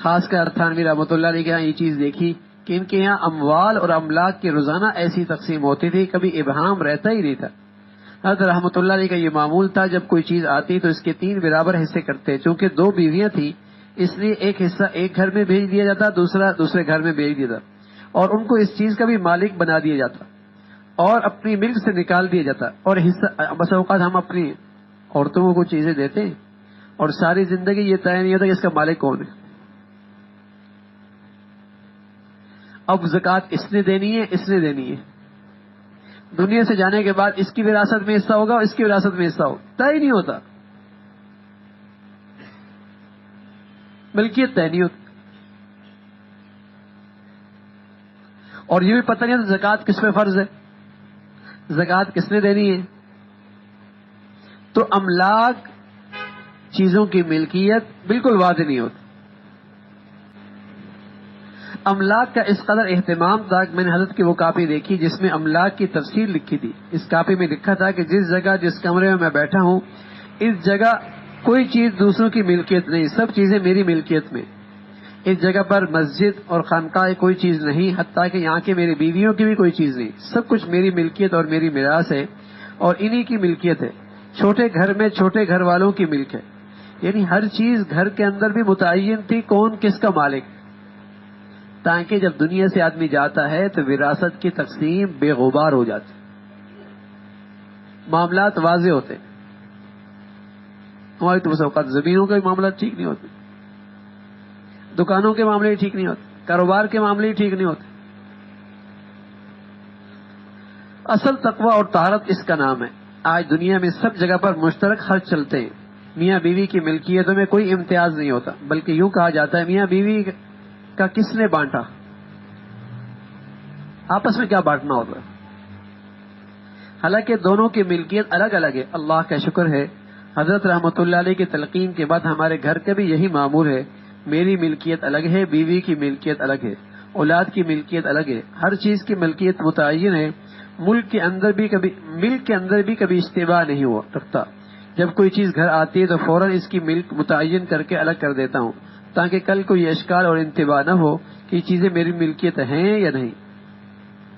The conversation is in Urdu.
خاص کر تھانوی رحمۃ اللہ علیہ کے یہاں یہ چیز دیکھی کہ ان کے یہاں اموال اور املاک کی روزانہ ایسی تقسیم ہوتی تھی، کبھی ابہام رہتا ہی نہیں تھا۔ حضرت رحمۃ اللہ علیہ کا یہ معمول تھا، جب کوئی چیز آتی تو اس کے 3 برابر حصے کرتے، چونکہ 2 بیویاں تھیں اس لیے ایک حصہ ایک گھر میں بھیج دیا جاتا، دوسرا دوسرے گھر میں بھیج دیا جاتا، اور ان کو اس چیز کا بھی مالک بنا دیا جاتا اور اپنی ملک سے نکال دیا جاتا۔ اور حصہ بس اوقات ہم اپنی عورتوں کو کچھ چیزیں دیتے ہیں اور ساری زندگی یہ طے نہیں ہوتا کہ اس کا مالک کون ہے۔ اب زکوٰۃ اس نے دینی ہے، اس نے دینی ہے، دنیا سے جانے کے بعد اس کی وراثت میں حصہ ہوگا اور اس کی وراثت میں حصہ ہوگا، طے ہی نہیں ہوتا، ملکیت طے نہیں ہوتی۔ اور یہ بھی پتہ نہیں ہوتا زکوٰۃ کس پہ فرض ہے، زکوٰۃ کس نے دینی ہے۔ تو املاک چیزوں کی ملکیت بالکل واضح نہیں ہوتی۔ املاک کا اس قدر اہتمام تھا کہ میں نے حضرت کی وہ کاپی دیکھی جس میں املاک کی تفصیل لکھی تھی۔ اس کاپی میں لکھا تھا کہ جس جگہ جس کمرے میں بیٹھا ہوں اس جگہ کوئی چیز دوسروں کی ملکیت نہیں، سب چیزیں میری ملکیت میں۔ اس جگہ پر مسجد اور خانقاہ کوئی چیز نہیں، حتیٰ کہ یہاں کے میری بیویوں کی بھی کوئی چیز نہیں، سب کچھ میری ملکیت اور میری میراث ہے اور انہی کی ملکیت ہے۔ چھوٹے گھر میں چھوٹے گھر والوں کی ملک ہے، یعنی ہر چیز گھر کے اندر بھی متعین تھی کون کس کا مالک، تاکہ جب دنیا سے آدمی جاتا ہے تو وراثت کی تقسیم بے غبار ہو جاتی، معاملات واضح ہوتے۔ ہماری تو بس اوقات زمینوں کے معاملات ٹھیک نہیں ہوتے، دکانوں کے معاملے ٹھیک نہیں ہوتے، کاروبار کے معاملے ٹھیک نہیں ہوتے۔ اصل تقوی اور طہارت اس کا نام ہے۔ آج دنیا میں سب جگہ پر مشترک خرچ چلتے ہیں، میاں بیوی کی ملکیتوں میں کوئی امتیاز نہیں ہوتا، بلکہ یوں کہا جاتا ہے میاں بیوی کا کس نے بانٹا، آپس میں کیا بانٹنا ہوتا ہے، حالانکہ دونوں کی ملکیت الگ الگ ہے۔ اللہ کا شکر ہے حضرت رحمۃ اللہ علیہ کی تلقین کے بعد ہمارے گھر کا بھی یہی معمول ہے، میری ملکیت الگ ہے، بیوی کی ملکیت الگ ہے، اولاد کی ملکیت الگ ہے، ہر چیز کی ملکیت متعین ہے۔ ملک کے اندر بھی کبھی اشتباہ نہیں ہوا رکھتا، جب کوئی چیز گھر آتی ہے تو فوراً اس کی ملک متعین کر کے الگ کر دیتا ہوں، تاکہ کل کوئی اشکال اور انتباہ نہ ہو کہ یہ چیزیں میری ملکیت ہیں یا نہیں۔